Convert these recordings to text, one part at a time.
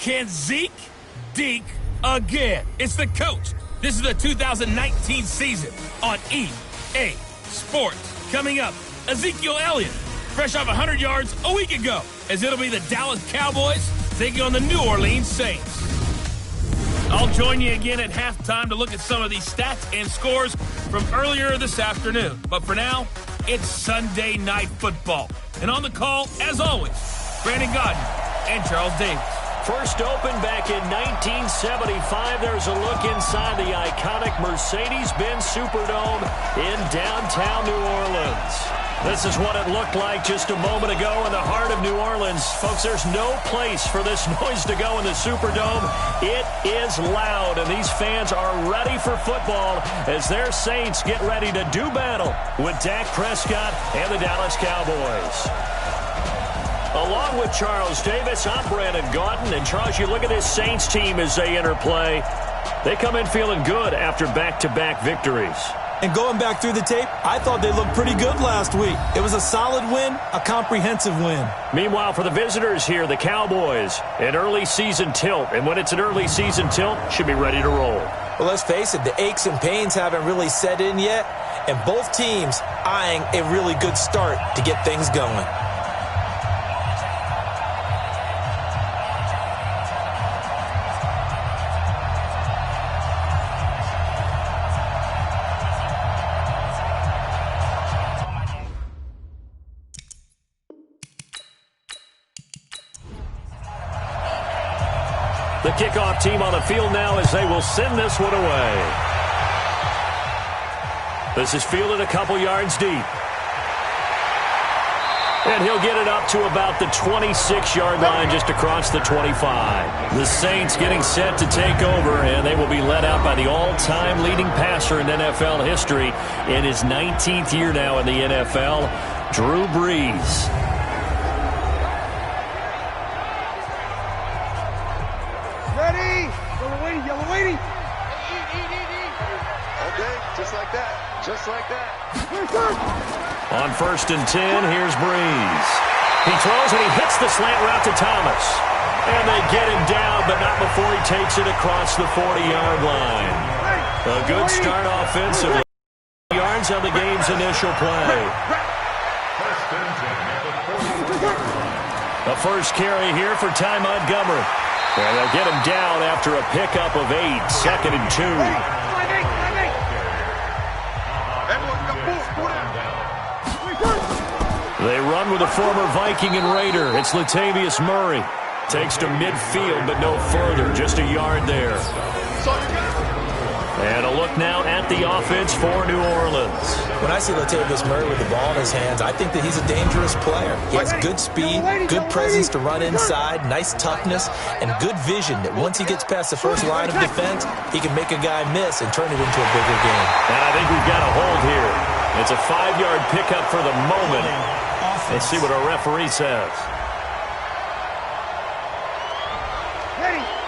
Can Zeke deke again? It's the coach. This is the 2019 season on EA Sports. Coming up, Ezekiel Elliott, fresh off 100 yards a week ago, as it'll be the Dallas Cowboys taking on the New Orleans Saints. I'll join you again at halftime to look at some of these stats and scores from earlier this afternoon. But for now, it's Sunday Night Football. And on the call, as always, Brandon Godden and Charles Davis. First opened back in 1975. There's a look inside the iconic Mercedes-Benz Superdome in downtown New Orleans. This is what it looked like just a moment ago in the heart of New Orleans. Folks, there's no place for this noise to go in the Superdome. It is loud, and these fans are ready for football as their Saints get ready to do battle with Dak Prescott and the Dallas Cowboys. Along with Charles Davis, I'm Brandon Gaudin. And Charles, you look at this Saints team as they interplay. They come in feeling good after back-to-back victories. And going back through the tape, I thought they looked pretty good last week. It was a solid win, a comprehensive win. Meanwhile, for the visitors here, the Cowboys, an early season tilt. And when it's an early season tilt, should be ready to roll. Well, let's face it, the aches and pains haven't really set in yet. And both teams eyeing a really good start to get things going. The kickoff team on the field now as they will send this one away. This is fielded a couple yards deep. And he'll get it up to about the 26-yard line just across the 25. The Saints getting set to take over, and they will be led out by the all-time leading passer in NFL history in his 19th year now in the NFL, Drew Brees. Just like that. On 1st and 10, here's Brees. He throws and he hits the slant route to Thomas. And they get him down, but not before he takes it across the 40-yard line. A good start offensively. Yards on the game's initial play. The first carry here for Ty Montgomery. And they'll get him down after a pickup of 8, 2nd and 2. They run with a former Viking and Raider. It's Latavius Murray. Takes to midfield, but no further. Just a yard there. And a look now at the offense for New Orleans. When I see Latavius Murray with the ball in his hands, I think that he's a dangerous player. He has good speed, good presence to run inside, nice toughness, and good vision that once he gets past the first line of defense, he can make a guy miss and turn it into a bigger game. And I think we've got a hold here. It's a 5-yard pickup for the moment. Let's see what our referee says.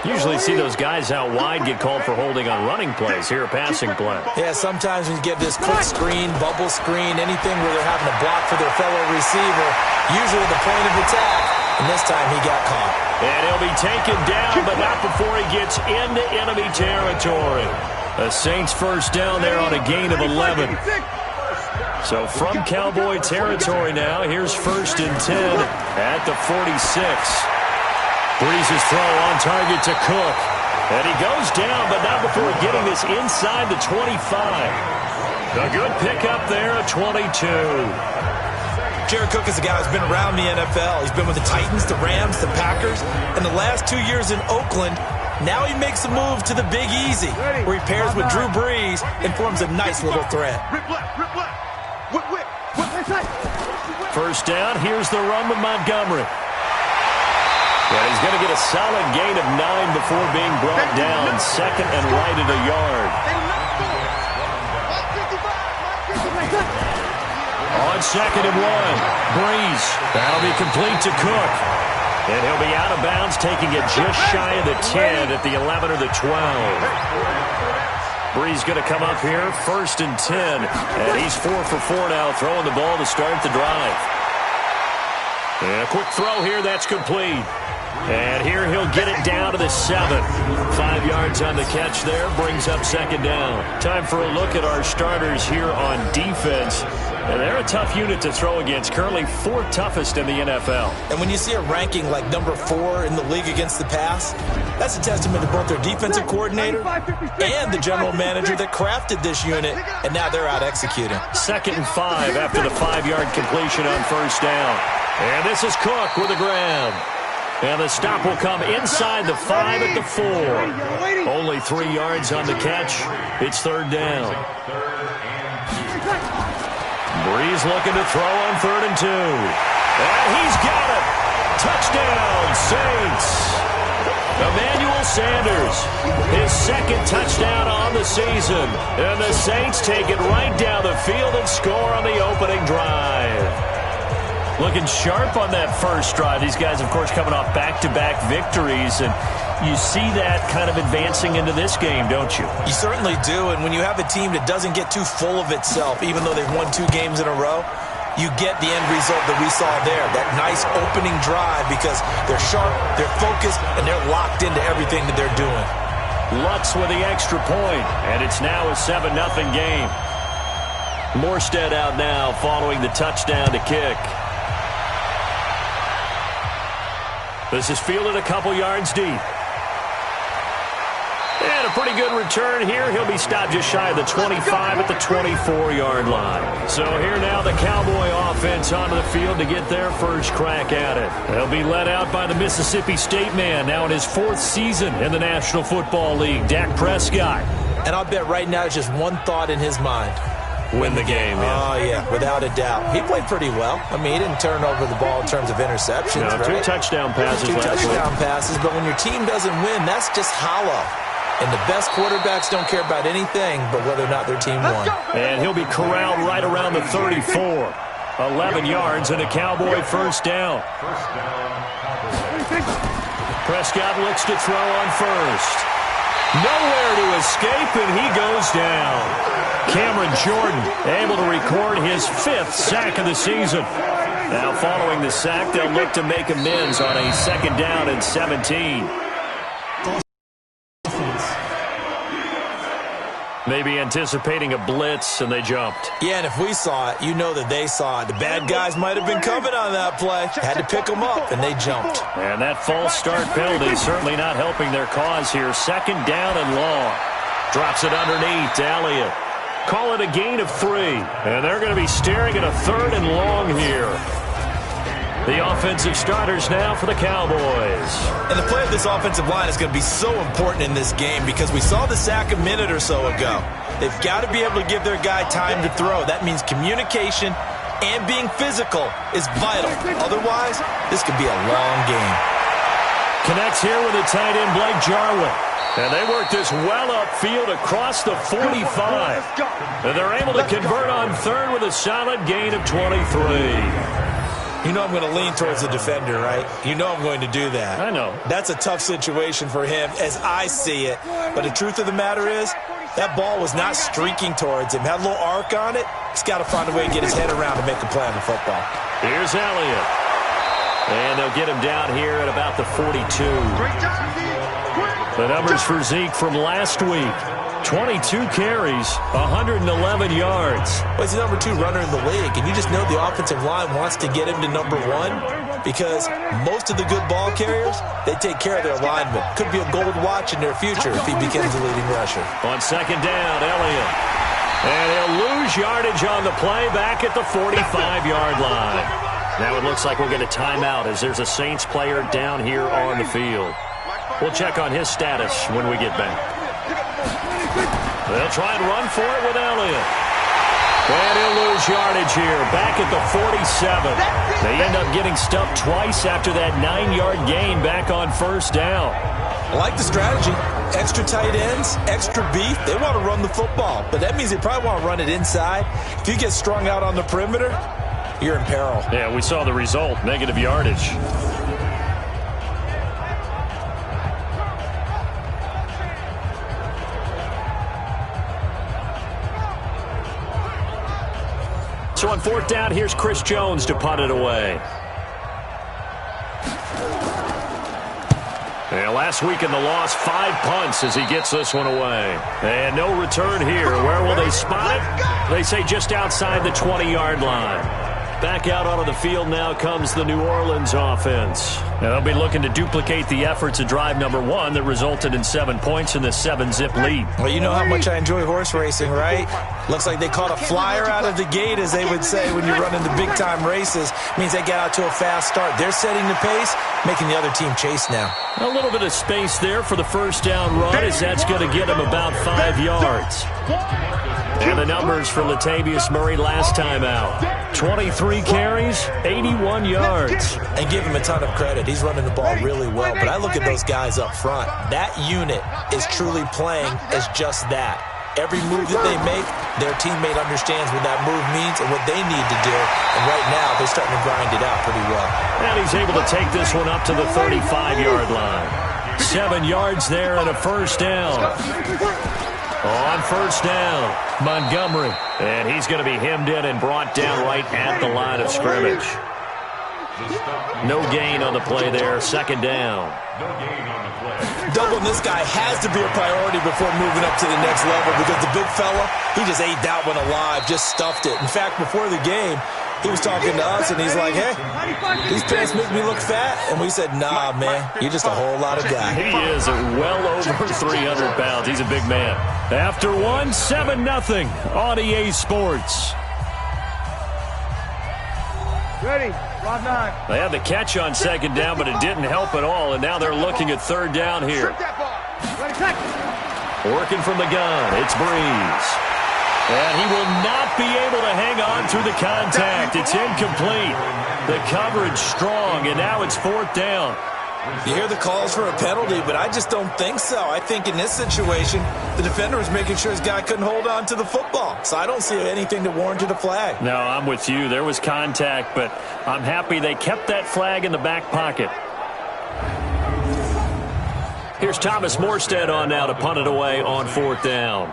Usually see those guys out wide get called for holding on running plays. Here, a passing play. Yeah, sometimes when you get this quick screen, bubble screen, anything where they're having to block for their fellow receiver, usually the point of attack, and this time he got caught. And he'll be taken down, but not before he gets into enemy territory. The Saints first down there on a gain of 11. So from Cowboy territory now, here's 1st and 10 at the 46. Brees' throw on target to Cook. And he goes down, but not before getting this inside the 25. A good pickup there at 22. Jared Cook is a guy who's been around the NFL. He's been with the Titans, the Rams, the Packers, and the last 2 years in Oakland. Now he makes a move to the Big Easy, where he pairs with Drew Brees and forms a nice little threat. First down, here's the run with Montgomery. And he's going to get a solid gain of 9 before being brought down. 2nd and right at a yard. On 2nd and 1, Brees. That'll be complete to Cook. And he'll be out of bounds, taking it just shy of the 10 at the 11 or the 12. Brees going to come up here, 1st and 10. And he's 4 for 4 now, throwing the ball to start the drive. And a quick throw here, that's complete. And here he'll get it down to the 7. 5 yards on the catch there, brings up second down. Time for a look at our starters here on defense. And they're a tough unit to throw against, currently 4th toughest in the NFL. And when you see a ranking like number 4 in the league against the pass, that's a testament to both their defensive coordinator and the general manager that crafted this unit, and now they're out executing. 2nd and 5 after the 5-yard completion on first down. And this is Cook with the grab. And the stop will come inside the 5 at the 4. Only 3 yards on the catch. It's 3rd down. Breeze looking to throw on 3rd and 2. And he's got it. Touchdown, Saints. Emmanuel Sanders, his 2nd touchdown on the season. And the Saints take it right down the field and score on the opening drive. Looking sharp on that first drive. These guys, of course, coming off back-to-back victories, and you see that kind of advancing into this game, don't you? You certainly do, and when you have a team that doesn't get too full of itself, even though they've won 2 games in a row, you get the end result that we saw there, that nice opening drive, because they're sharp, they're focused, and they're locked into everything that they're doing. Lutz with the extra point, and it's now a 7-0 game. Morstead out now following the touchdown to kick. This is fielded a couple yards deep. And a pretty good return here. He'll be stopped just shy of the 25 at the 24-yard line. So here now the Cowboy offense onto the field to get their first crack at it. They'll be led out by the Mississippi State man, now in his 4th season in the National Football League, Dak Prescott. And I'll bet right now it's just one thought in his mind. Win the game, yeah. Oh, yeah, without a doubt. He played pretty well. I mean, he didn't turn over the ball in terms of interceptions, no, 2 touchdown passes. 2 touchdown passes, but when your team doesn't win, that's just hollow. And the best quarterbacks don't care about anything but whether or not their team won. And he'll be corralled right around the 34. 11 yards and a Cowboy first down. Prescott looks to throw on first. Nowhere to escape, and he goes down. Cameron Jordan able to record his 5th sack of the season. Now following the sack, they'll look to make amends on a 2nd down and 17. Maybe anticipating a blitz, and they jumped. Yeah, and if we saw it, you know that they saw it. The bad guys might have been coming on that play. Had to pick them up, and they jumped. And that false start penalty certainly not helping their cause here. 2nd down and long. Drops it underneath to Elliott. Call it a gain of 3. And they're going to be staring at a 3rd and long here. The offensive starters now for the Cowboys. And the play of this offensive line is going to be so important in this game because we saw the sack a minute or so ago. They've got to be able to give their guy time to throw. That means communication and being physical is vital. Otherwise, this could be a long game. Connects here with the tight end, Blake Jarwin. And they work this well upfield across the 45. And they're able to convert on 3rd with a solid gain of 23. You know I'm going to lean towards the defender, right? You know I'm going to do that. I know. That's a tough situation for him as I see it. But the truth of the matter is, that ball was not streaking towards him. Had a little arc on it. He's got to find a way to get his head around to make a play on the football. Here's Elliott. And they'll get him down here at about the 42. The numbers for Zeke from last week. 22 carries, 111 yards. Well, he's the number 2 runner in the league, and you just know the offensive line wants to get him to number 1 because most of the good ball carriers, they take care of their linemen. Could be a gold watch in their future if he becomes the leading rusher. On 2nd down, Elliott. And he'll lose yardage on the play back at the 45-yard line. Now it looks like we'll get a timeout as there's a Saints player down here on the field. We'll check on his status when we get back. They'll try and run for it with Elliott. And he'll lose yardage here, back at the 47. They end up getting stuffed twice after that 9-yard gain back on first down. I like the strategy. Extra tight ends, extra beef. They want to run the football, but that means they probably want to run it inside. If you get strung out on the perimeter, you're in peril. Yeah, we saw the result, negative yardage. So on 4th down, here's Chris Jones to punt it away. Now, last week in the loss, 5 punts as he gets this one away. And no return here. Where will they spot it? They say just outside the 20-yard line. Back out onto the field now comes the New Orleans offense. Now they'll be looking to duplicate the efforts of drive number 1 that resulted in 7 points in the 7-zip lead. Well, you know how much I enjoy horse racing, right? Looks like they caught a flyer out of the gate, as they would say when you're running the big-time races. Means they get out to a fast start. They're setting the pace, making the other team chase now. A little bit of space there for the first down run, as that's going to get him about 5 yards. And the numbers for Latavius Murray last time out. 23 carries, 81 yards. And give him a ton of credit. He's running the ball really well. But I look at those guys up front. That unit is truly playing as just that. Every move that they make, their teammate understands what that move means and what they need to do. And right now, they're starting to grind it out pretty well. And he's able to take this one up to the 35-yard line. 7 yards there and a first down. On first down, Montgomery. And he's going to be hemmed in and brought down right at the line of scrimmage. No gain on the play there. Second down. Doubling this guy has to be a priority before moving up to the next level, because the big fella, he just ate that one alive, just stuffed it. In fact, before the game, he was talking to us, and he's like, hey, these pants make me look fat. And we said, nah, man, you're just a whole lot of guy. He is well over 300 pounds. He's a big man. After 7-0 on EA Sports. Ready, Rob 9. They had the catch on second down, but it didn't help at all, and now they're looking at third down here. Working from the gun, it's Breeze. And he will not be able to hang on through the contact. It's incomplete. The coverage strong, and now it's fourth down. You hear the calls for a penalty, but I just don't think so. I think in this situation, the defender was making sure his guy couldn't hold on to the football. So I don't see anything that warranted a flag. No, I'm with you. There was contact, but I'm happy they kept that flag in the back pocket. Here's Thomas Morstead on now to punt it away on fourth down.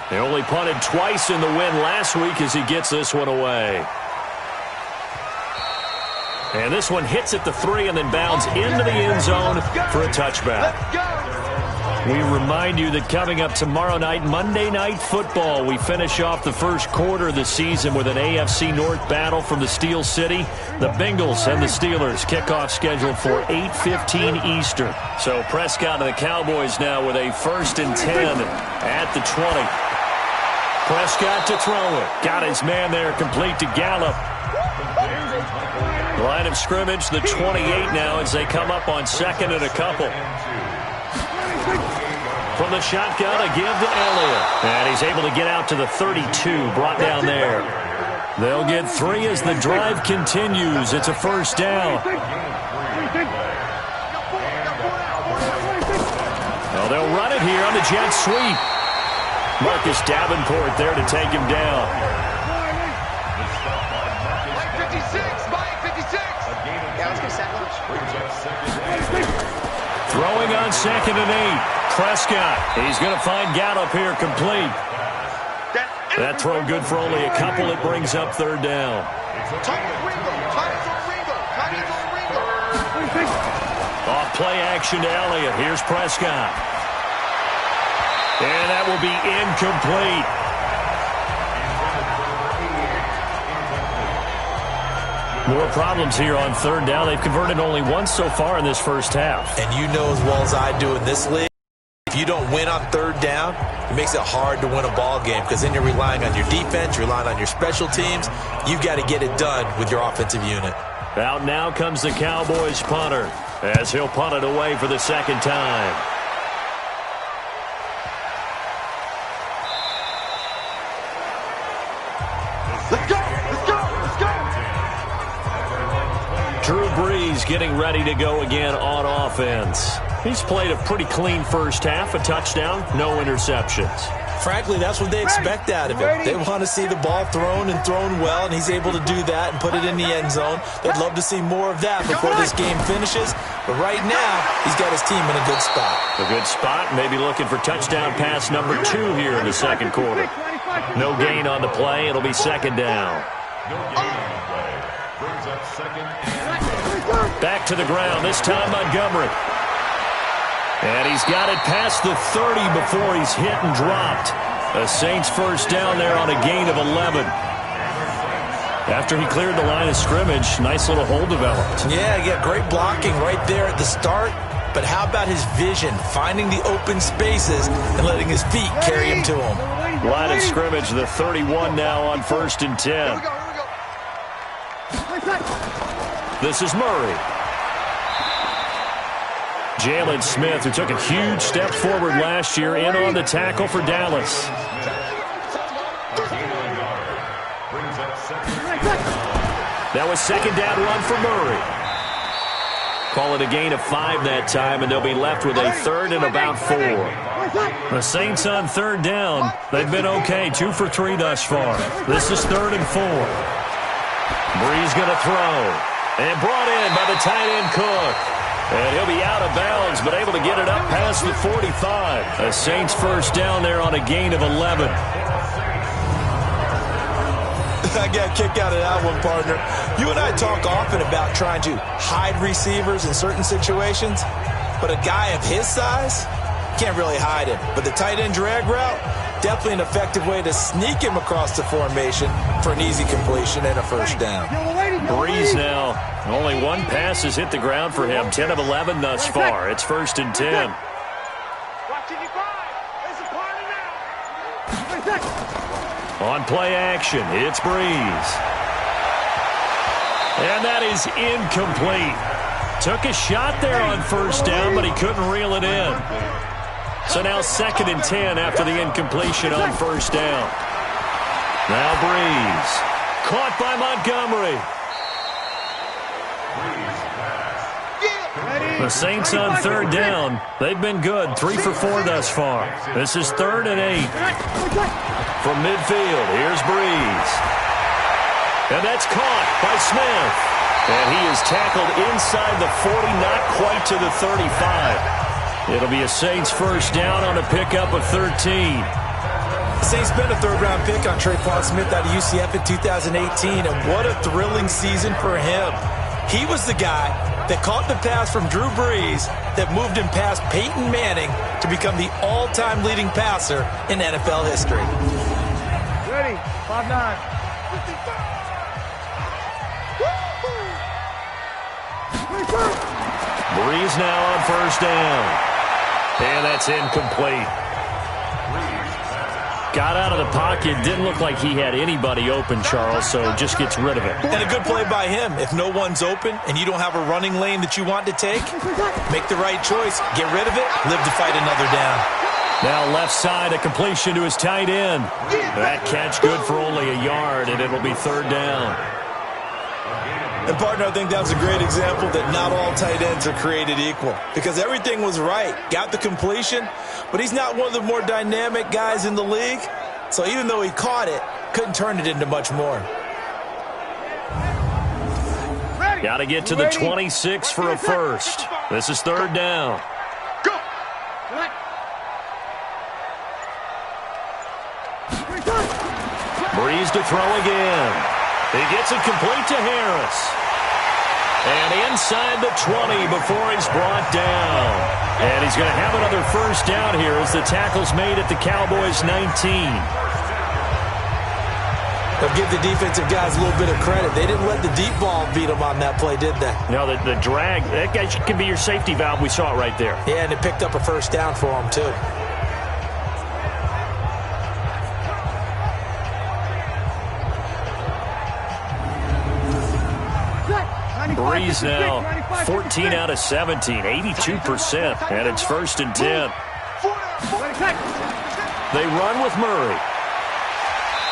They only punted twice in the win last week as he gets this one away. And this one hits at the 3 and then bounds into the end zone for a touchback. We remind you that coming up tomorrow night, Monday Night Football, we finish off the first quarter of the season with an AFC North battle from the Steel City. The Bengals and the Steelers kickoff scheduled for 8:15 Eastern. So Prescott and the Cowboys now with a 1st and 10 at the 20. Prescott to throw it. Got his man there complete to Gallup. Line of scrimmage, the 28 now as they come up on 2nd and a couple. From the shotgun, a give to Elliott. And he's able to get out to the 32, brought down there. They'll get 3 as the drive continues. It's a first down. Well, they'll run it here on the jet sweep. Marcus Davenport there to take him down. Throwing on 2nd and 8. Prescott. He's going to find Gallup here complete. That throw good for only a couple. It brings up third down. Off play action to Elliott. Here's Prescott. And that will be incomplete. More problems here on third down. They've converted only once so far in this first half. And you know as well as I do in this league, if you don't win on third down, it makes it hard to win a ball game, because then you're relying on your defense, you're relying on your special teams. You've got to get it done with your offensive unit. Out now comes the Cowboys punter as he'll punt it away for the second time. Let's go! Let's go! Let's go! Drew Brees getting ready to go again on offense. He's played a pretty clean first half, a touchdown, no interceptions. Frankly, that's what they expect out of him. They want to see the ball thrown and thrown well, and he's able to do that and put it in the end zone. They'd love to see more of that before this game finishes. But right now, he's got his team in a good spot. A good spot, maybe looking for touchdown pass number 2 here in the second quarter. No gain on the play. It'll be second down. No gain on the play. Brings up second and Back to the ground, this time Montgomery. And he's got it past the 30 before he's hit and dropped. A Saints first down there on a gain of 11. After he cleared the line of scrimmage, nice little hole developed. Yeah, great blocking right there at the start. But how about his vision, finding the open spaces and letting his feet carry him to him? Line of scrimmage, the 31 now on 1st and 10. This is Murray. Jalen Smith, who took a huge step forward last year, in on the tackle for Dallas. That was second down run for Murray. Call it a gain of 5 that time, and they'll be left with a 3rd and about 4. The Saints on 3rd down. They've been okay, 2 for 3 thus far. This is 3rd and 4. Breeze going to throw. And brought in by the tight end Cook. And he'll be out of bounds, but able to get it up past the 45. A Saints first down there on a gain of 11. I got a kick out of that one, partner. You and I talk often about trying to hide receivers in certain situations, but a guy of his size can't really hide him. But the tight end drag route, definitely an effective way to sneak him across the formation for an easy completion and a first down. Breeze now. Only one pass has hit the ground for him. 10 of 11 thus far. It's 1st and 10. On play action, it's Breeze. And that is incomplete. Took a shot there on first down, but he couldn't reel it in. So now 2nd and 10 after the incompletion on first down. Now Breeze. Caught by Montgomery. The Saints on 3rd down. They've been good. 3 for 4 thus far. This is 3rd and 8. From midfield, here's Breeze. And that's caught by Smith. And he is tackled inside the 40, not quite to the 35. It'll be a Saints first down on a pickup of 13. The Saints spent a 3rd-round pick on Tre'Quan Smith out of UCF in 2018, and what a thrilling season for him. He was the guy that caught the pass from Drew Brees that moved him past Peyton Manning to become the all-time leading passer in NFL history. Ready, 5-9. Breeze now on first down. And that's incomplete. Got out of the pocket. Didn't look like he had anybody open, Charles, so just gets rid of it. And a good play by him. If no one's open and you don't have a running lane that you want to take, make the right choice. Get rid of it. Live to fight another down. Now left side, a completion to his tight end. That catch good for only a yard, and it'll be 3rd down. And, partner, I think that was a great example that not all tight ends are created equal, because everything was right. Got the completion, but he's not one of the more dynamic guys in the league. So even though he caught it, couldn't turn it into much more. Got to get to the 26 for a first. This is 3rd down. Breeze to throw again. He gets it complete to Harris. And inside the 20 before he's brought down. And he's going to have another first down here as the tackle's made at the Cowboys 19. They'll give the defensive guys a little bit of credit. They didn't let the deep ball beat them on that play, did they? No, the drag, that guy can be your safety valve. We saw it right there. Yeah, and it picked up a first down for him, too. Breeze now, 14 out of 17, 82%, and it's 1st and 10. They run with Murray.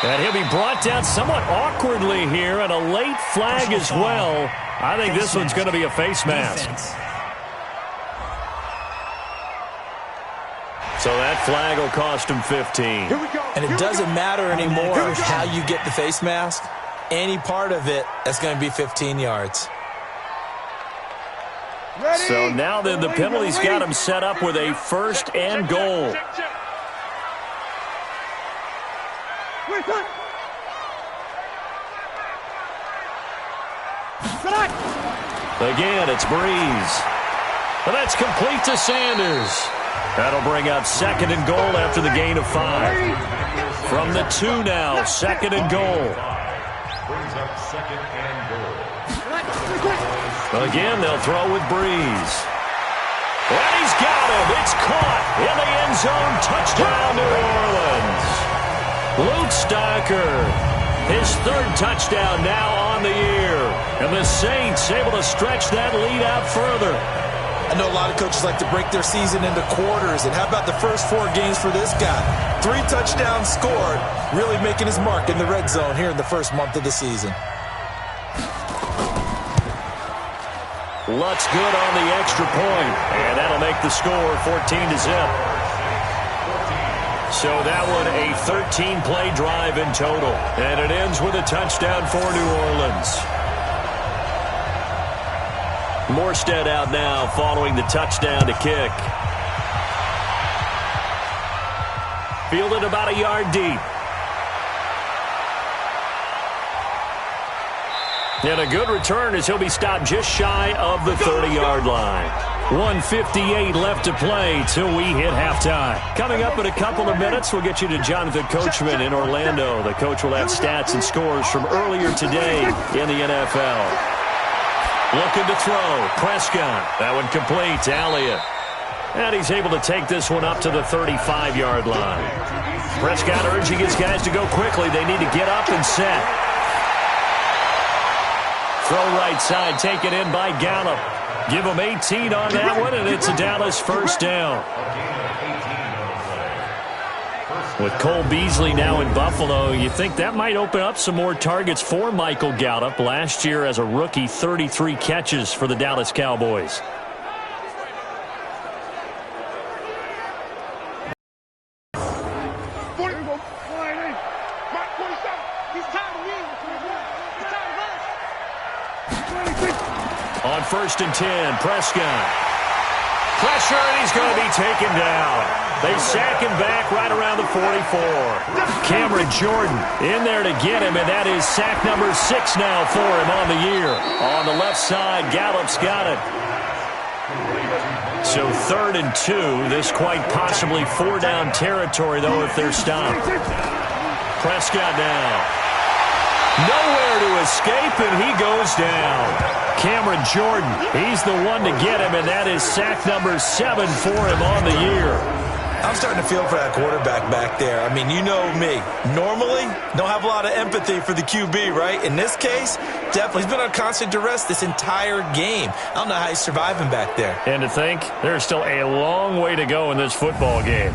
And he'll be brought down somewhat awkwardly here, and a late flag as well. I think this one's going to be a face mask. So that flag will cost him 15. And it doesn't matter anymore how you get the face mask. Any part of it, that's going to be 15 yards. So now then, the penalty's got him set up with a 1st and goal. Again, it's Breeze. And that's complete to Sanders. That'll bring up 2nd and goal after the gain of 5. From the 2 now, 2nd and goal. Brings up 2nd and goal. Again, they'll throw with Breeze. And he's got him. It's caught in the end zone. Touchdown, New Orleans. Luke Stocker, his 3rd touchdown now on the year. And the Saints able to stretch that lead out further. I know a lot of coaches like to break their season into quarters. And how about the first 4 games for this guy? 3 touchdowns scored, really making his mark in the red zone here in the first month of the season. Lutz good on the extra point, and that'll make the score 14-0. So that one a 13-play drive in total, and it ends with a touchdown for New Orleans. Morstead out now following the touchdown to kick. Fielded about a yard deep. And a good return as he'll be stopped just shy of the 30-yard line. 1:58 left to play till we hit halftime. Coming up in a couple of minutes, we'll get you to Jonathan Coachman in Orlando. The coach will have stats and scores from earlier today in the NFL. Looking to throw. Prescott. That one complete to Elliott. And he's able to take this one up to the 35-yard line. Prescott urging his guys to go quickly. They need to get up and set. Throw right side, taken in by Gallup. Give him 18 on that one, and it's a Dallas first down. With Cole Beasley now in Buffalo, you think that might open up some more targets for Michael Gallup. Last year as a rookie, 33 catches for the Dallas Cowboys. On 1st and 10, Prescott. Pressure, and he's going to be taken down. They sack him back right around the 44. Cameron Jordan in there to get him, and that is sack number 6 now for him on the year. On the left side, Gallup's got it. So 3rd and 2. This quite possibly 4-down territory, though, if they're stopped. Prescott now. Nowhere to escape, and he goes down. Cameron Jordan, he's the one to get him, and that is sack number 7 for him on the year. I'm starting to feel for that quarterback back there. I mean, you know me. Normally, don't have a lot of empathy for the QB, right? In this case, definitely. He's been on constant duress this entire game. I don't know how he's surviving back there. And to think, there's still a long way to go in this football game.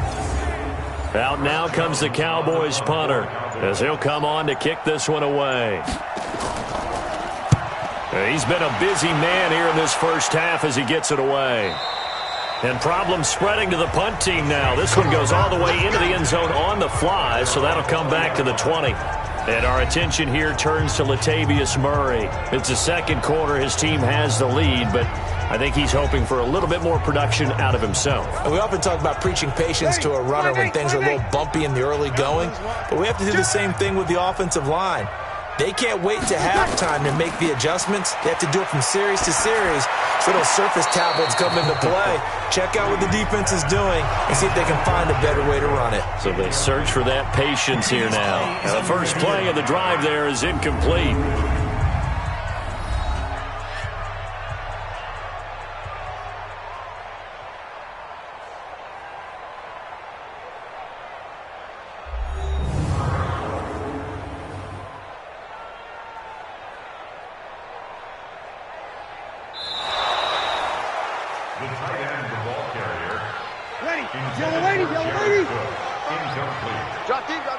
Out now comes the Cowboys punter, as he'll come on to kick this one away. He's been a busy man here in this first half as he gets it away. And problems spreading to the punt team now. This one goes all the way into the end zone on the fly, so that'll come back to the 20. And our attention here turns to Latavius Murray. It's the second quarter. His team has the lead, but I think he's hoping for a little bit more production out of himself. And we often talk about preaching patience to a runner when things are a little bumpy in the early going, but we have to do the same thing with the offensive line. They can't wait to halftime to make the adjustments. They have to do it from series to series, so those surface tablets come into play. Check out what the defense is doing and see if they can find a better way to run it. So they search for that patience here now. And the first play of the drive there is incomplete.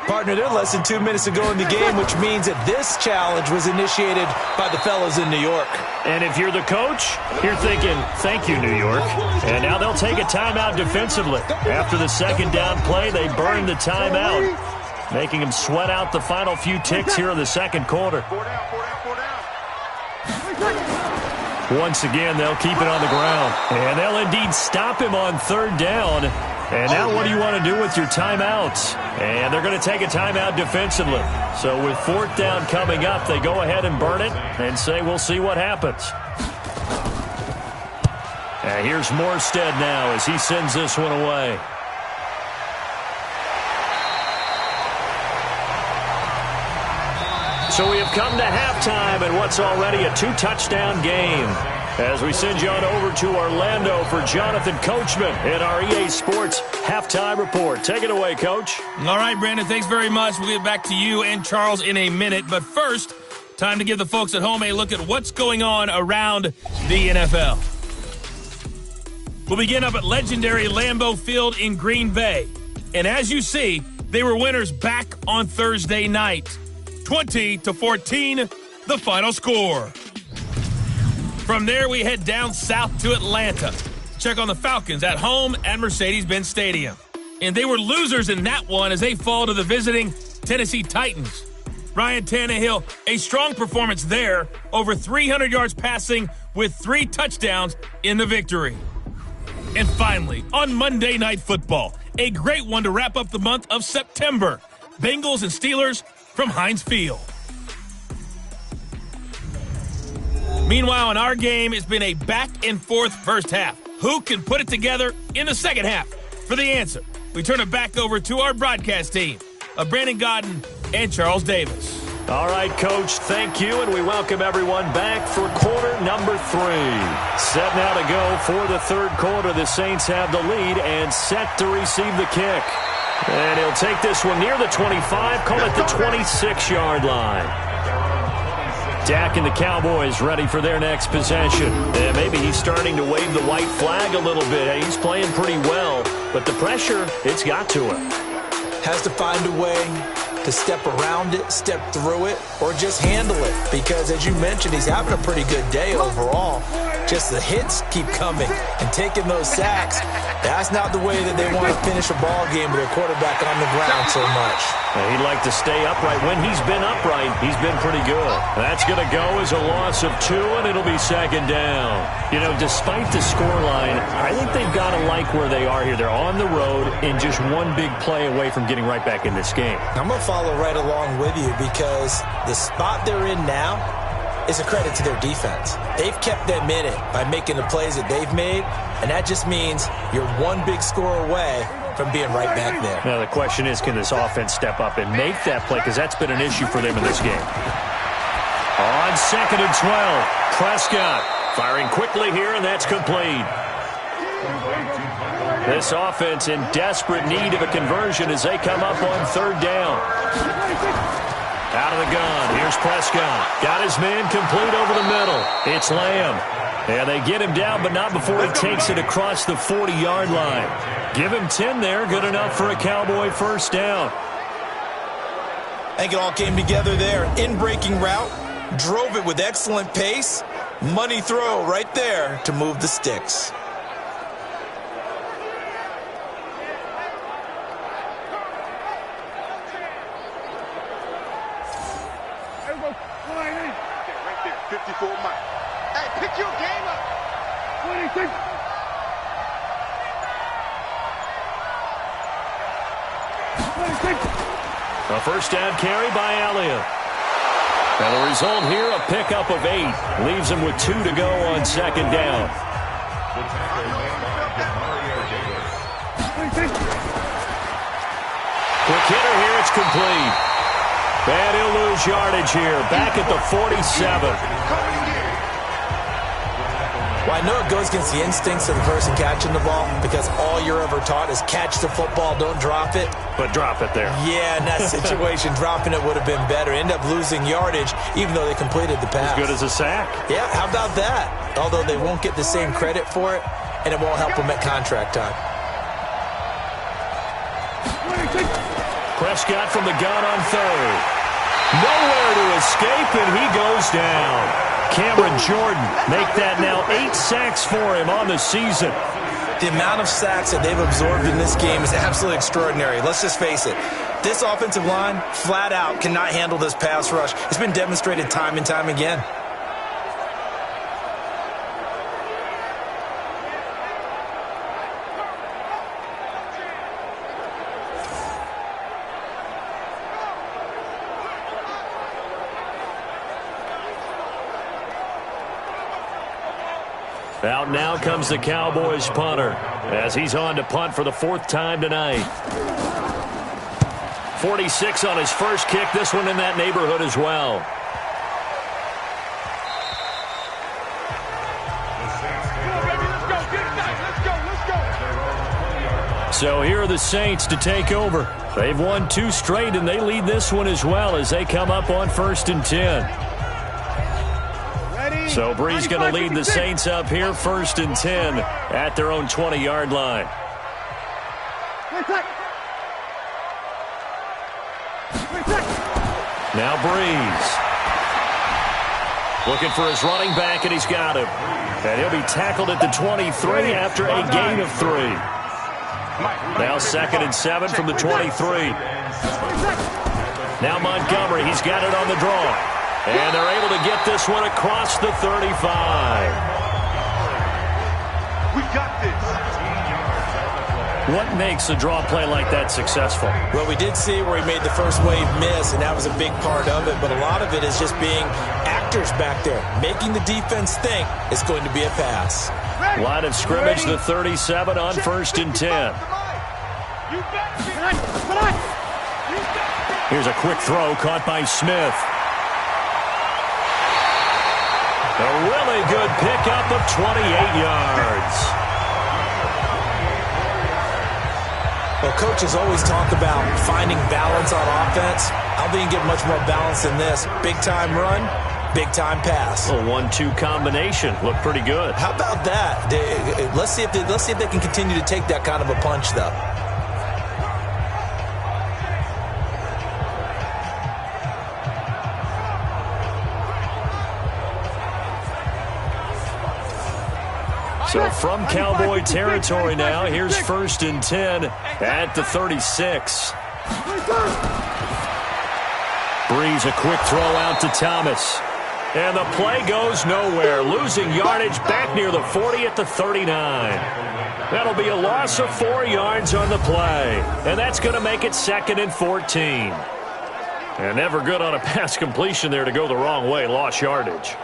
Partner, they're less than 2 minutes to go in the game, which means that this challenge was initiated by the fellas in New York. And if you're the coach, you're thinking, thank you, New York. And now they'll take a timeout defensively. After the second down play, they burn the timeout, making them sweat out the final few ticks here in the second quarter. Once again, they'll keep it on the ground. And they'll indeed stop him on 3rd down. And now what do you want to do with your timeouts? And they're going to take a timeout defensively. So with 4th down coming up, they go ahead and burn it and say we'll see what happens. And here's Morstead now as he sends this one away. So we have come to halftime in what's already a 2-touchdown game. As we send you on over to Orlando for Jonathan Coachman in our EA Sports Halftime Report. Take it away, Coach. All right, Brandon, thanks very much. We'll get back to you and Charles in a minute. But first, time to give the folks at home a look at what's going on around the NFL. We'll begin up at legendary Lambeau Field in Green Bay. And as you see, they were winners back on Thursday night. 20-14, the final score. From there, we head down south to Atlanta. Check on the Falcons at home at Mercedes-Benz Stadium. And they were losers in that one as they fall to the visiting Tennessee Titans. Ryan Tannehill, a strong performance there, over 300 yards passing with 3 touchdowns in the victory. And finally, on Monday Night Football, a great one to wrap up the month of September. Bengals and Steelers from Heinz Field. Meanwhile, in our game, it's been a back-and-forth first half. Who can put it together in the second half? For the answer, we turn it back over to our broadcast team of Brandon Godden and Charles Davis. All right, Coach, thank you, and we welcome everyone back for quarter number 3. Set now to go for the third quarter. The Saints have the lead and set to receive the kick. And he'll take this one near the 25, call it the 26-yard line. Dak and the Cowboys ready for their next possession. And maybe he's starting to wave the white flag a little bit. He's playing pretty well, but the pressure, it's got to him. Has to find a way to step around it, step through it, or just handle it. Because as you mentioned, he's having a pretty good day overall. Just the hits keep coming and taking those sacks. That's not the way that they want to finish a ball game with their quarterback on the ground so much. He'd like to stay upright. When he's been upright, he's been pretty good. That's going to go as a loss of 2, and it'll be second down. You know, despite the scoreline, I think they've got to like where they are here. They're on the road and just one big play away from getting right back in this game. I'm going to follow right along with you because the spot they're in now is a credit to their defense. They've kept them in it by making the plays that they've made, and that just means you're one big score away from being right back there. Now, the question is, can this offense step up and make that play? Because that's been an issue for them in this game. On 2nd and 12, Prescott firing quickly here, and that's complete. This offense in desperate need of a conversion as they come up on 3rd down. Out of the gun, here's Prescott. Got his man complete over the middle. It's Lamb. And they get him down, but not before he takes it across the 40-yard line. Give him 10 there, good enough for a Cowboy first down. I think it all came together there. In-breaking route, drove it with excellent pace. Money throw right there to move the sticks. Right there, 54 miles. Hey, pick your game up. 26. A first down carry by Elliott. And the result here, a pickup of 8. Leaves him with 2 to go on 2nd down. Quick hitter here, it's complete. And he'll lose yardage here, back at the 47. Well, I know it goes against the instincts of the person catching the ball because all you're ever taught is catch the football, don't drop it. But drop it there. Yeah, in that situation, dropping it would have been better. End up losing yardage even though they completed the pass. As good as a sack. Yeah, how about that? Although they won't get the same credit for it, and it won't help them at contract time. Prescott from the gun on 3rd. Nowhere to escape, and he goes down. Cameron Jordan make that now 8 sacks for him on the season. The amount of sacks that they've absorbed in this game is absolutely extraordinary. Let's just face it. This offensive line, flat out, cannot handle this pass rush. It's been demonstrated time and time again. Out now comes the Cowboys punter as he's on to punt for the 4th time tonight. 46 on his first kick. This one in that neighborhood as well. So here are the Saints to take over. They've won 2 straight, and they lead this one as well as they come up on 1st and 10. So Bree's going to lead the Saints up here, 1st and 10 at their own 20-yard line. Now Breeze. Looking for his running back, and he's got him. And he'll be tackled at the 23 after a gain of 3. Now 2nd and 7 from the 23. Now Montgomery, he's got it on the draw. And they're able to get this one across the 35. We got this. What makes a draw play like that successful? Well, we did see where he made the first wave miss, and that was a big part of it. But a lot of it is just being actors back there, making the defense think it's going to be a pass. Line of scrimmage, the 37 on 1st and 10. Here's a quick throw caught by Smith. A really good pickup of 28 yards. Well, coaches always talk about finding balance on offense. I don't think you get much more balance than this. Big-time run, big-time pass. A 1-2 combination. Looked pretty good. How about that? Let's see if they can continue to take that kind of a punch, though. So from Cowboy territory now, here's 1st and 10 at the 36. Breeze, a quick throw out to Thomas. And the play goes nowhere. Losing yardage back near the 40 at the 39. That'll be a loss of 4 yards on the play. And that's going to make it 2nd and 14. And never good on a pass completion there to go the wrong way. Lost yardage.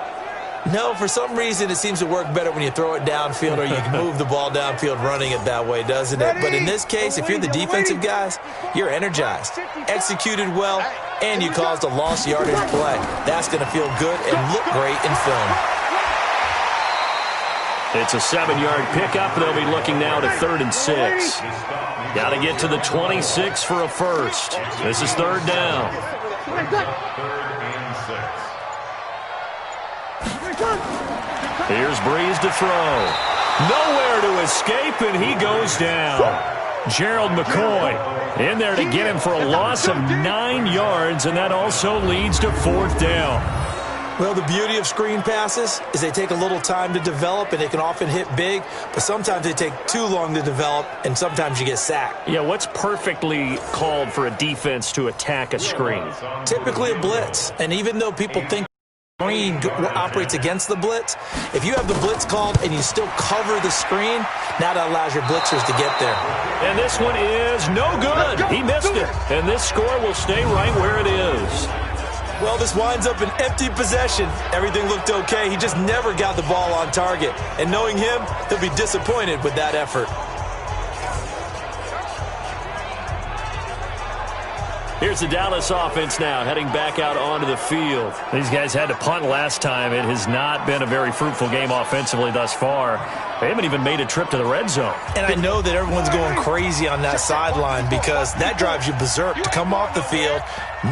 No, for some reason it seems to work better when you throw it downfield or you can move the ball downfield running it that way, doesn't it? But in this case, if you're the defensive guys, you're energized, executed well, and you caused a lost yardage play. That's going to feel good and look great in film. It's a 7-yard pickup. They'll be looking now to 3rd and 6. Got to get to the 26 for a first. This is 3rd down. Here's Breeze to throw. Nowhere to escape, and he goes down. Gerald McCoy in there to get him for a loss of 9 yards, and that also leads to 4th down. Well, the beauty of screen passes is they take a little time to develop, and they can often hit big, but sometimes they take too long to develop, and sometimes you get sacked. Yeah, what's perfectly called for a defense to attack a screen? Typically a blitz, and even though people think screen operates against the blitz, if you have the blitz called and you still cover the screen, now that allows your blitzers to get there. And this one is no good. He missed it. And this score will stay right where it is. Well, this winds up an empty possession. Everything looked okay. He just never got the ball on target. And knowing him, he'll be disappointed with that effort. Here's the Dallas offense now, heading back out onto the field. These guys had to punt last time. It has not been a very fruitful game offensively thus far. They haven't even made a trip to the red zone. And I know that everyone's going crazy on that sideline because that drives you berserk to come off the field,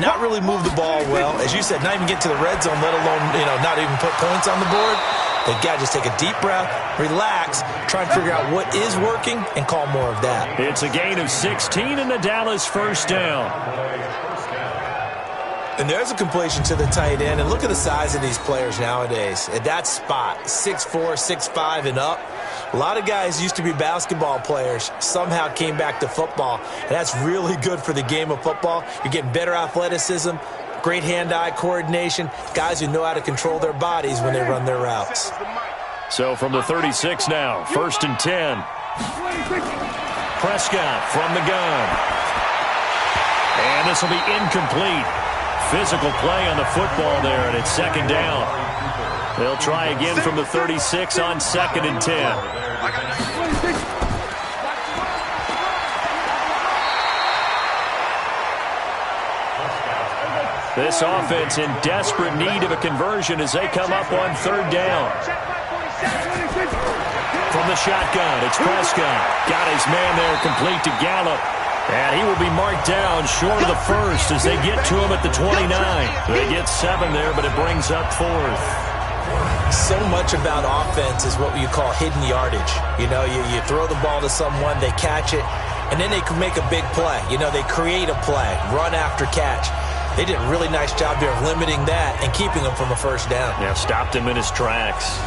not really move the ball well. As you said, not even get to the red zone, let alone, not even put points on the board. They've got to just take a deep breath, relax, try and figure out what is working, and call more of that. It's a gain of 16 in the Dallas 1st down. And there's a completion to the tight end. And look at the size of these players nowadays. At that spot, 6'4", 6'5", and up. A lot of guys used to be basketball players, somehow came back to football. And that's really good for the game of football. You're getting better athleticism, great hand-eye coordination, guys who know how to control their bodies when they run their routes. So from the 36 now, 1st and 10. Prescott from the gun. And this will be incomplete. Physical play on the football there, and it's 2nd down. They'll try again from the 36 on 2nd and 10. This offense in desperate need of a conversion as they come up on 3rd down. From the shotgun, it's Prescott. Got his man there complete to Gallup. And he will be marked down short of the first as they get to him at the 29. They get 7 there, but it brings up 4th. So much about offense is what you call hidden yardage. You know, you throw the ball to someone, they catch it, and then they can make a big play. You know, they create a play, run after catch. They did a really nice job there of limiting that and keeping him from a 1st down. Yeah, stopped him in his tracks.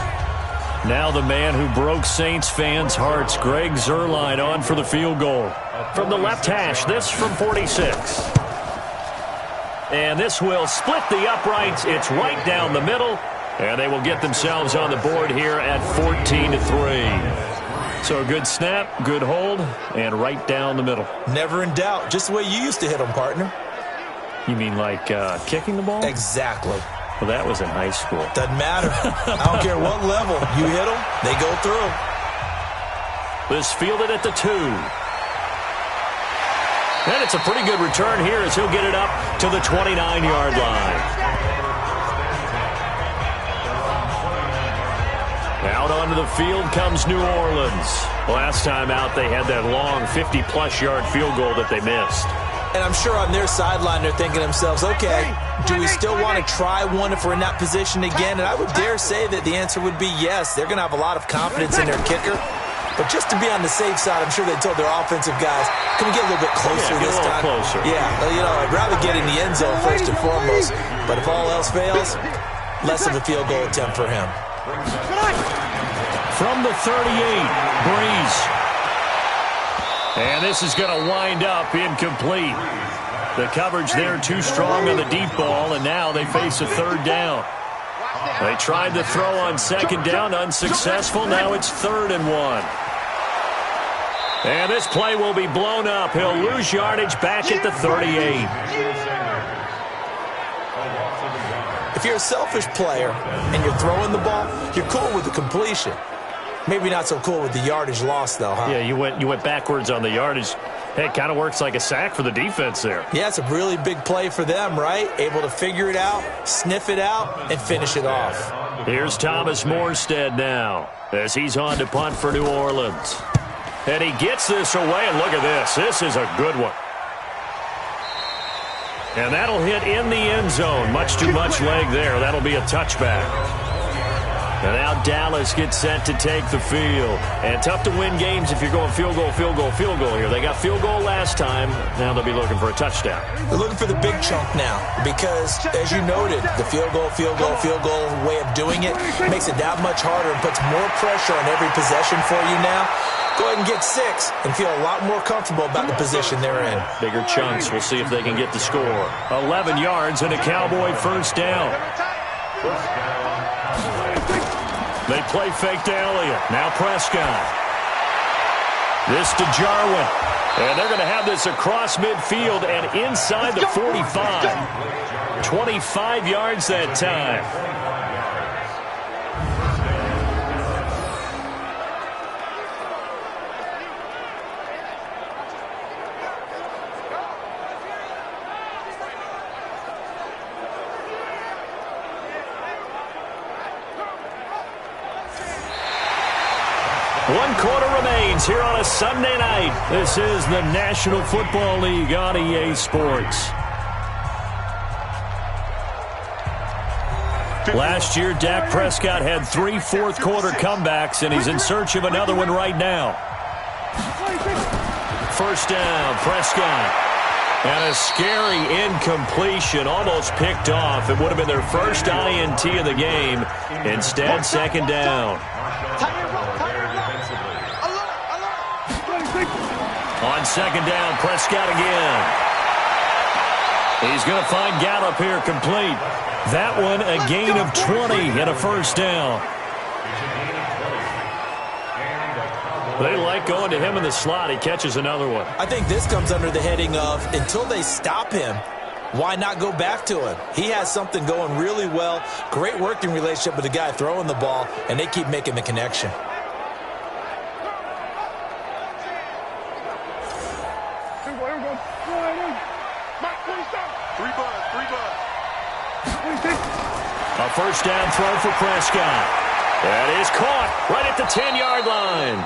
Now the man who broke Saints fans' hearts, Greg Zuerlein, on for the field goal. From the left hash, this from 46. And this will split the uprights. It's right down the middle. And they will get themselves on the board here at 14-3. So a good snap, good hold, and right down the middle. Never in doubt. Just the way you used to hit them, partner. You mean like kicking the ball? Exactly. Well, that was in high school. Doesn't matter. I don't care what level. You hit them, they go through. This fielded at the 2. And it's a pretty good return here as he'll get it up to the 29-yard line. Out onto the field comes New Orleans. Last time out, they had that long 50-plus yard field goal that they missed. And I'm sure on their sideline they're thinking to themselves, okay, do we still want to try one if we're in that position again? And I would dare say that the answer would be yes. They're going to have a lot of confidence in their kicker. But just to be on the safe side, I'm sure they told their offensive guys, can we get a little bit closer this time? Closer. Yeah, you know, I'd rather get in the end zone first and foremost. But if all else fails, less of a field goal attempt for him. From the 38, Breeze. And this is going to wind up incomplete. The coverage there too strong on the deep ball, and now they face a 3rd down. They tried to throw on 2nd down, unsuccessful. Now it's 3rd and 1. And this play will be blown up. He'll lose yardage back at the 38. If you're a selfish player and you're throwing the ball, you're cool with the completion. Maybe not so cool with the yardage loss, though, huh? Yeah, you went backwards on the yardage. Hey, it kind of works like a sack for the defense there. Yeah, it's a really big play for them, right? Able to figure it out, sniff it out, and finish it off. Here's Thomas Morstead now as he's on to punt for New Orleans. And he gets this away, and look at this. This is a good one. And that'll hit in the end zone. Much too much leg there. That'll be a touchback. And now Dallas gets set to take the field. And tough to win games if you're going field goal here. They got field goal last time. Now they'll be looking for a touchdown. They're looking for the big chunk now because, as you noted, the field goal way of doing it makes it that much harder and puts more pressure on every possession for you now. Go ahead and get 6 and feel a lot more comfortable about the position they're in. Bigger chunks. We'll see if they can get the score. 11 yards and a Cowboy 1st down. They play fake to Elliott. Now Prescott. This to Jarwin. And they're going to have this across midfield and inside the 45. 25 yards that time. One quarter remains here on a Sunday night. This is the National Football League on EA Sports. Last year, Dak Prescott had 3 fourth-quarter comebacks, and he's in search of another one right now. 1st down, Prescott. And a scary incompletion, almost picked off. It would have been their first INT of the game. Instead, 2nd down. On 2nd down, Prescott again. He's going to find Gallup here complete. That one a gain of 20 and a 1st down. They like going to him in the slot. He catches another one. I think this comes under the heading of until they stop him, Why not go back to him? He has something going really well. Great working relationship with the guy throwing the ball, and they keep making the connection. A first down throw for Prescott. That is caught right at the 10-yard line.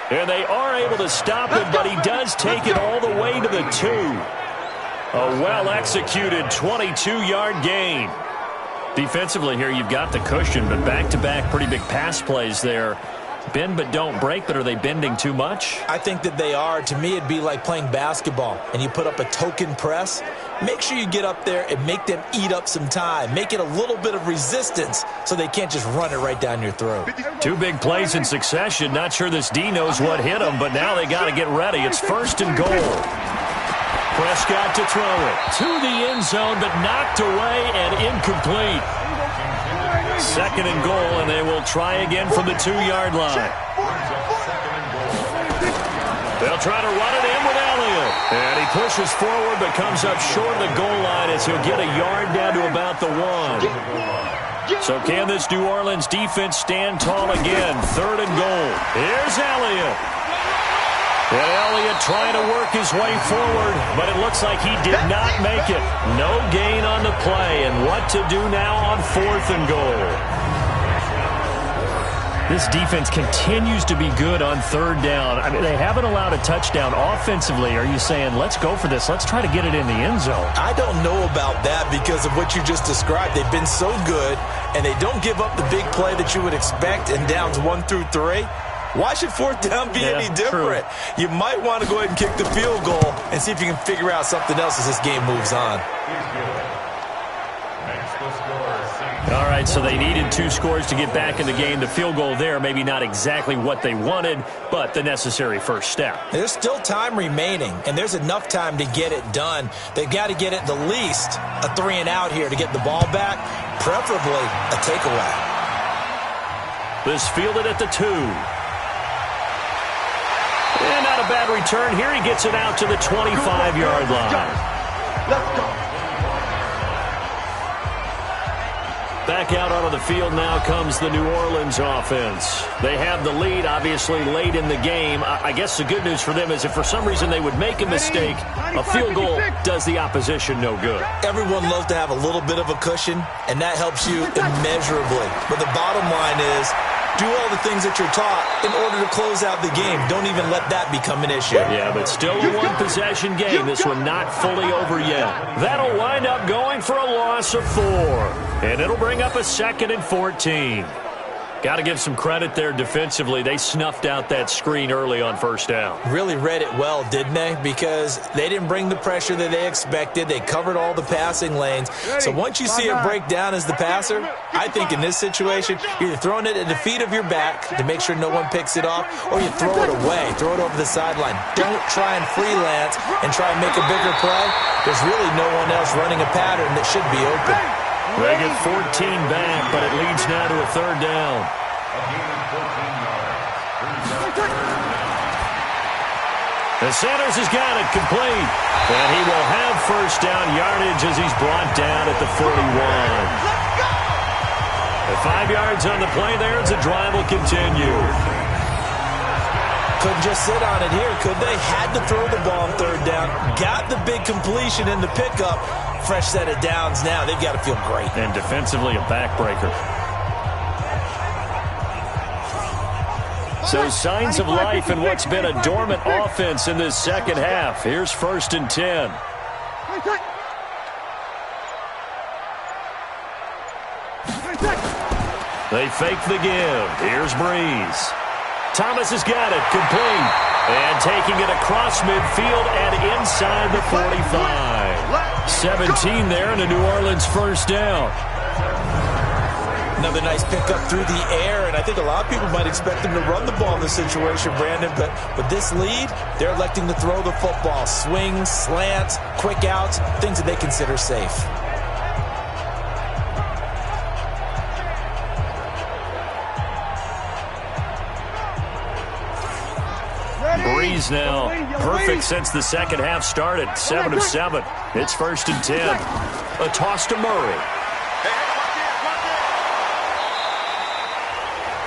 And they are able to stop him, but he does take it all the way to the 2. A well-executed 22-yard gain. Defensively here, you've got the cushion, but back-to-back pretty big pass plays there. Bend but don't break, but are they bending too much? I think that they are. To me, it'd be like playing basketball, and you put up a token press. Make sure you get up there and make them eat up some time. Make it a little bit of resistance so they can't just run it right down your throat. 2 big plays in succession. Not sure this D knows what hit them, but now they got to get ready. It's first and goal. Prescott to throw it to the end zone, but knocked away and incomplete. Second and goal, and they will try again from the 2-yard line. They'll try to run it in with Elliott. And he pushes forward, but comes up short of the goal line as he'll get a yard down to about the 1. So can this New Orleans defense stand tall again? Third and goal. Here's Elliott. And Elliott trying to work his way forward, but it looks like he did not make it. No gain on the play, and what to do now on fourth and goal. This defense continues to be good on third down. I mean, they haven't allowed a touchdown offensively. Are you saying, let's go for this, let's try to get it in the end zone? I don't know about that because of what you just described. They've been so good, and they don't give up the big play that you would expect in downs 1 through 3. Why should fourth down be any different? True. You might want to go ahead and kick the field goal and see if you can figure out something else as this game moves on. All right, so they needed 2 scores to get back in the game. The field goal there, maybe not exactly what they wanted, but the necessary first step. There's still time remaining, and there's enough time to get it done. They've got to get it the least a 3-and-out here to get the ball back, preferably a takeaway. This fielded at the 2. And not a bad return here. He gets it out to the 25-yard line. Let's go. Back out onto the field now comes the New Orleans offense. They have the lead, obviously, late in the game. I guess the good news for them is if for some reason they would make a mistake, a field goal does the opposition no good. Everyone loves to have a little bit of a cushion, and that helps you immeasurably. But the bottom line is, do all the things that you're taught in order to close out the game. Don't even let that become an issue. Yeah, but still a one-possession game. This one not fully over yet. That'll wind up going for a loss of 4. And it'll bring up a 2nd and 14. Got to give some credit there defensively. They snuffed out that screen early on first down. Really read it well, didn't they? Because they didn't bring the pressure that they expected. They covered all the passing lanes. So once you see it break down as the passer, I think in this situation, you're either throwing it at the feet of your back to make sure no one picks it off, or you throw it away, throw it over the sideline. Don't try and freelance and try and make a bigger play. There's really no one else running a pattern that should be open. They get 14 back, but it leads now to a 3rd down. And Sanders has got it complete. And he will have first down yardage as he's brought down at the 41. At 5 yards on the play there as the drive will continue. Couldn't just sit on it here, could they? Had to throw the ball on 3rd down. Got the big completion in the pickup. Fresh set of downs now. They've got to feel great. And defensively, a backbreaker. So signs of life in what's been a dormant offense in this second half. Here's 1st and 10. They fake the give. Here's Breeze. Thomas has got it, complete. And taking it across midfield and inside the 45. 17 there and a New Orleans first down. Another nice pickup through the air, and I think a lot of people might expect them to run the ball in this situation, Brandon, but with this lead, they're electing to throw the football. Swings, slants, quick outs, things that they consider safe. Breeze now perfect since the second half started. 7 of 7. It's 1st and 10. A toss to Murray.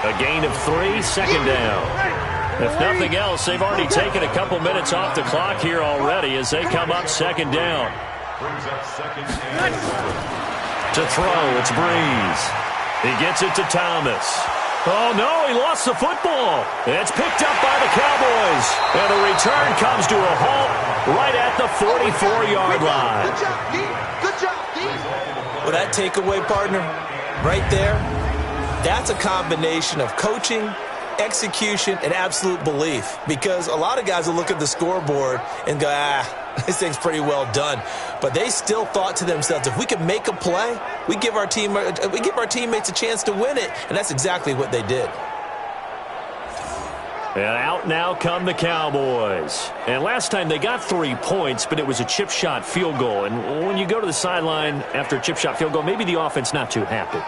A gain of 3, second down. If nothing else, they've already taken a couple minutes off the clock here already as they come up second down. To throw, it's Breeze. He gets it to Thomas. Oh, no, he lost the football. It's picked up by the Cowboys. And the return comes to a halt right at the 44-yard line. Good job, D. Good job, D. Well, that takeaway, partner, right there, that's a combination of coaching, execution, and absolute belief. Because a lot of guys will look at the scoreboard and go, this thing's pretty well done. But they still thought to themselves, if we can make a play, we give our teammates a chance to win it. And that's exactly what they did. And out now come the Cowboys. And last time they got 3 points, but it was a chip shot field goal. And when you go to the sideline after a chip shot field goal, maybe the offense not too happy.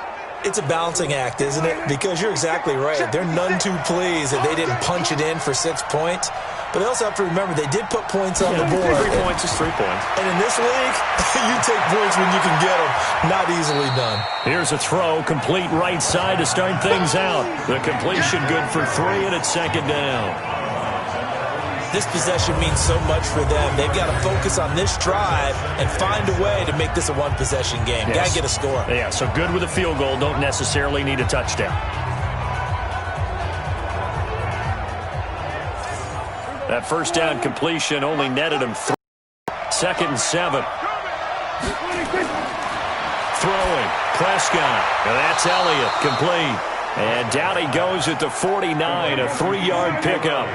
It's a balancing act, isn't it? Because you're exactly right. They're none too pleased that they didn't punch it in for 6 points. But they also have to remember they did put points on the board. 3 points is 3 points. And in this league, you take points when you can get them. Not easily done. Here's a throw, complete right side to start things out. The completion good for 3, and it's second down. This possession means so much for them. They've got to focus on this drive and find a way to make this a one-possession game. Yes. Got to get a score. Yeah, so good with a field goal. Don't necessarily need a touchdown. That first down completion only netted him 3. 2nd and 7. Throwing. Prescott. Now that's Elliott. Complete. And down he goes at the 49. A 3-yard pickup.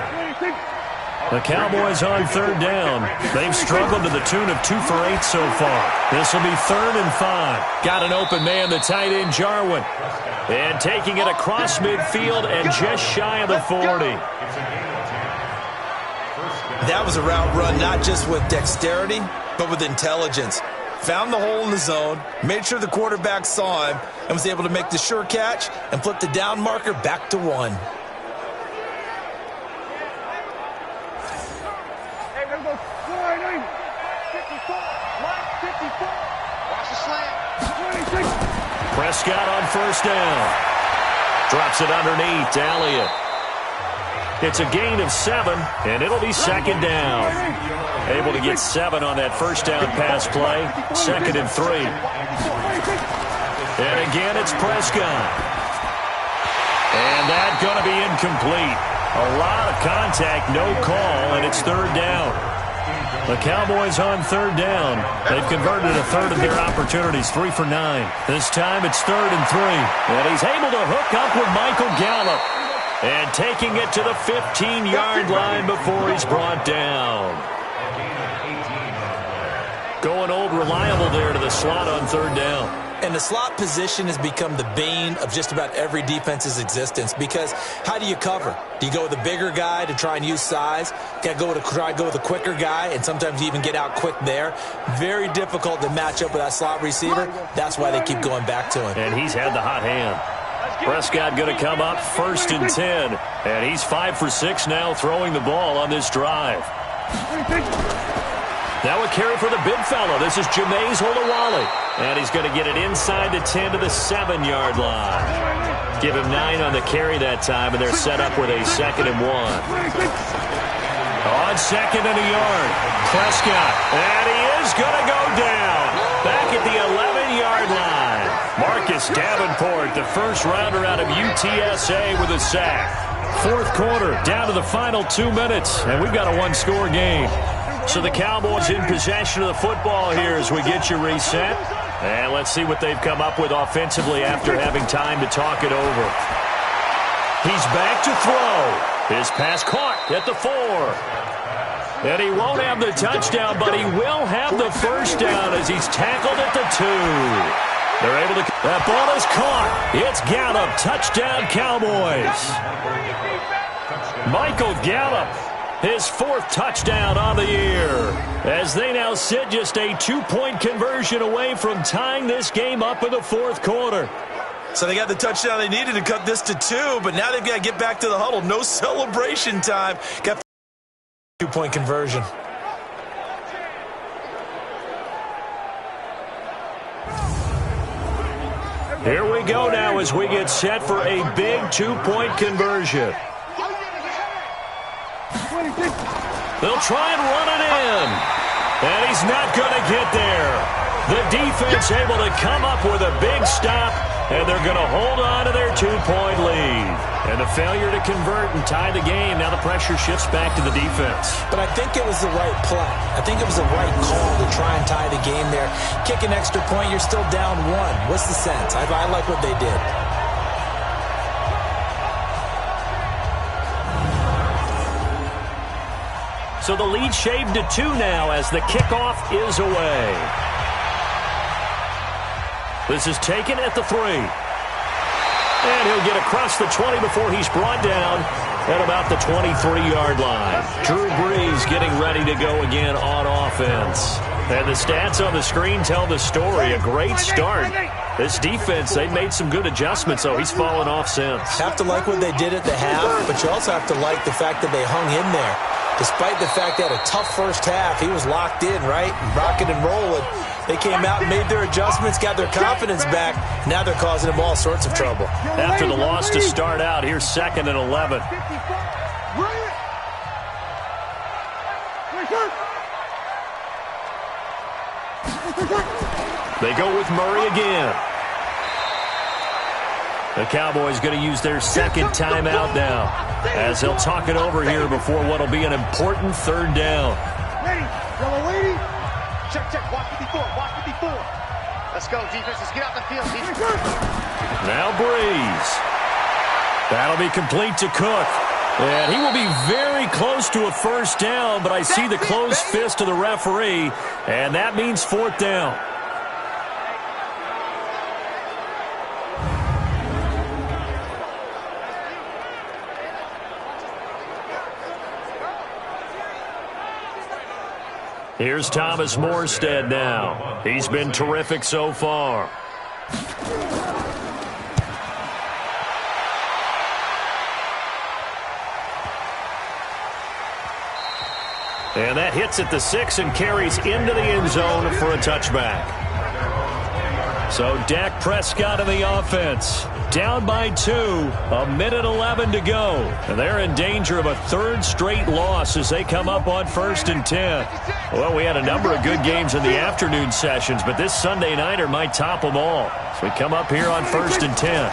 The Cowboys on 3rd down. They've struggled to the tune of 2 for 8 so far. This will be 3rd and 5. Got an open man, the tight end, Jarwin. And taking it across midfield and just shy of the 40. That was a route run not just with dexterity, but with intelligence. Found the hole in the zone, made sure the quarterback saw him, and was able to make the sure catch and flip the down marker back to 1. Watch the slant. Prescott on 1st down. Drops it underneath to Elliott. It's a gain of 7, and it'll be second down. Able to get 7 on that first down pass play. 2nd and 3. And again, it's Prescott. And that's going to be incomplete. A lot of contact, no call, and it's 3rd down. The Cowboys on 3rd down. They've converted a 3rd of their opportunities, 3 for 9. This time it's 3rd and 3. And he's able to hook up with Michael Gallup. And taking it to the 15-yard line before he's brought down. Going old reliable there to the slot on 3rd down. And the slot position has become the bane of just about every defense's existence because how do you cover? Do you go with a bigger guy to try and use size? Got to try to go with a quicker guy, and sometimes you even get out quick there. Very difficult to match up with that slot receiver. That's why they keep going back to him. And he's had the hot hand. Prescott going to come up 1st and 10. And he's 5 for 6 now throwing the ball on this drive. Now a carry for the big fella. This is Jameis Olawale. And he's going to get it inside the 10 to the 7-yard line. Give him 9 on the carry that time, and they're set up with a 2nd and 1. On 2nd and a yard, Prescott. And he is going to go down. Back at the 11-yard line. Marcus Davenport, the first rounder out of UTSA with a sack. 4th quarter, down to the final 2 minutes, and we've got a 1-score game. So the Cowboys in possession of the football here as we get you reset. And let's see what they've come up with offensively after having time to talk it over. He's back to throw. His pass caught at the 4. And he won't have the touchdown, but he will have the first down as he's tackled at the 2. They're able to... That ball is caught. It's Gallup. Touchdown, Cowboys. Michael Gallup, his 4th touchdown on the year. As they now sit just a 2-point conversion away from tying this game up in the 4th quarter. So they got the touchdown they needed to cut this to 2, but now they've got to get back to the huddle. No celebration time. Got 2-point conversion. Here we go now as we get set for a big 2-point conversion. They'll try and run it in. And he's not going to get there. The defense able to come up with a big stop, and they're going to hold on to their 2-point lead. And the failure to convert and tie the game, now the pressure shifts back to the defense. But I think it was the right play. I think it was the right call to try and tie the game there. Kick an extra point, you're still down 1. What's the sense? I like what they did. So the lead shaved to 2 now as the kickoff is away. This is taken at the 3. And he'll get across the 20 before he's brought down at about the 23-yard line. Drew Brees getting ready to go again on offense. And the stats on the screen tell the story. A great start. This defense, they've made some good adjustments, so he's fallen off since. Have to like what they did at the half, but you also have to like the fact that they hung in there. Despite the fact they had a tough first half, he was locked in, right? Rocking and rolling. They came out and made their adjustments, got their confidence back. Now they're causing them all sorts of trouble. After the loss to start out, here's 2nd and 11. They go with Murray again. The Cowboys going to use their 2nd timeout now, as they'll talk it over here before what will be an important 3rd down. Ready. Yellow lady. Check. Watch 54. Let's go, defense. Let's get out the field. Now Brees. That'll be complete to Cook. And he will be very close to a 1st down, but I see the closed fist of the referee, and that means 4th down. Here's Thomas Morstead now. He's been terrific so far. And that hits at the 6 and carries into the end zone for a touchback. So Dak Prescott in the offense. Down by 2, 1:11 to go. And they're in danger of a 3rd straight loss as they come up on 1st and 10. Well, we had a number of good games in the afternoon sessions, but this Sunday nighter might top them all. So we come up here on 1st and 10.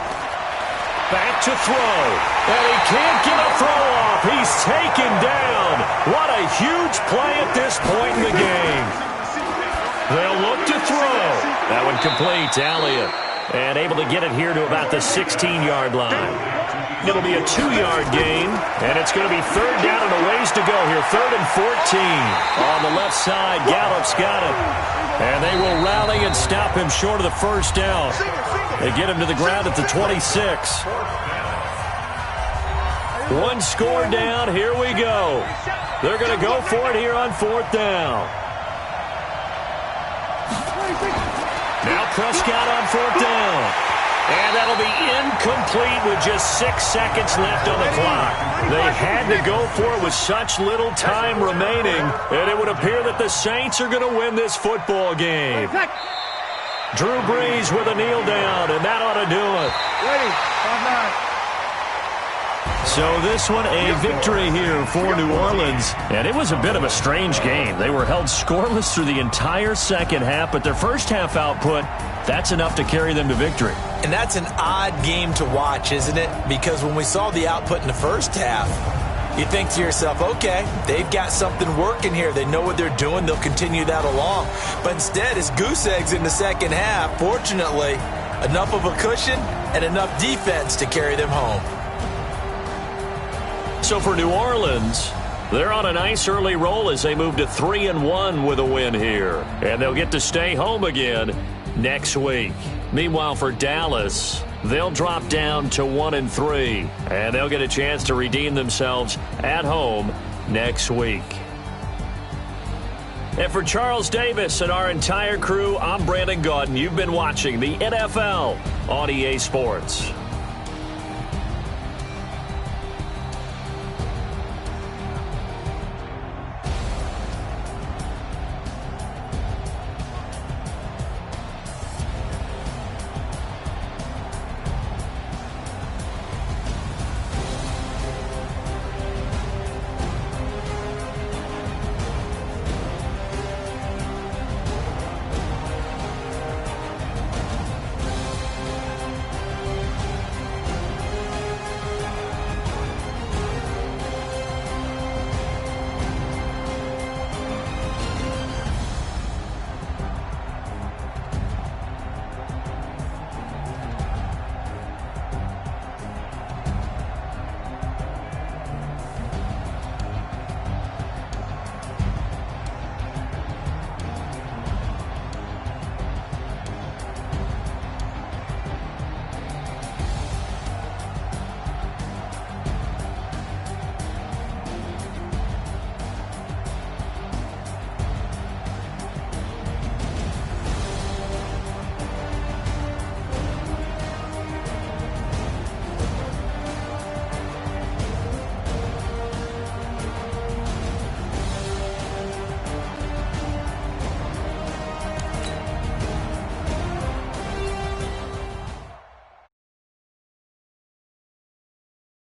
Back to throw. And he can't get a throw off. He's taken down. What a huge play at this point in the game. They'll look to throw. That one complete to Elliott. And able to get it here to about the 16-yard line. It'll be a 2-yard gain, and it's going to be 3rd down and a ways to go here. 3rd and 14 on the left side. Gallup's got it. And they will rally and stop him short of the 1st down. They get him to the ground at the 26. 1 score down. Here we go. They're going to go for it here on 4th down. Now Prescott on 4th down. And that'll be incomplete with just 6 seconds left on the clock. They had to go for it with such little time remaining, and it would appear that the Saints are going to win this football game. Drew Brees with a kneel down, and that ought to do it. So this one, a victory here for New Orleans. And it was a bit of a strange game. They were held scoreless through the entire second half, but their first half output, that's enough to carry them to victory. And that's an odd game to watch, isn't it? Because when we saw the output in the first half, you think to yourself, okay, they've got something working here. They know what they're doing. They'll continue that along. But instead, it's goose eggs in the second half. Fortunately, enough of a cushion and enough defense to carry them home. So for New Orleans, they're on a nice early roll as they move to 3-1 with a win here. And they'll get to stay home again next week. Meanwhile, for Dallas, they'll drop down to 1-3. And they'll get a chance to redeem themselves at home next week. And for Charles Davis and our entire crew, I'm Brandon Gaudin. You've been watching the NFL on EA Sports.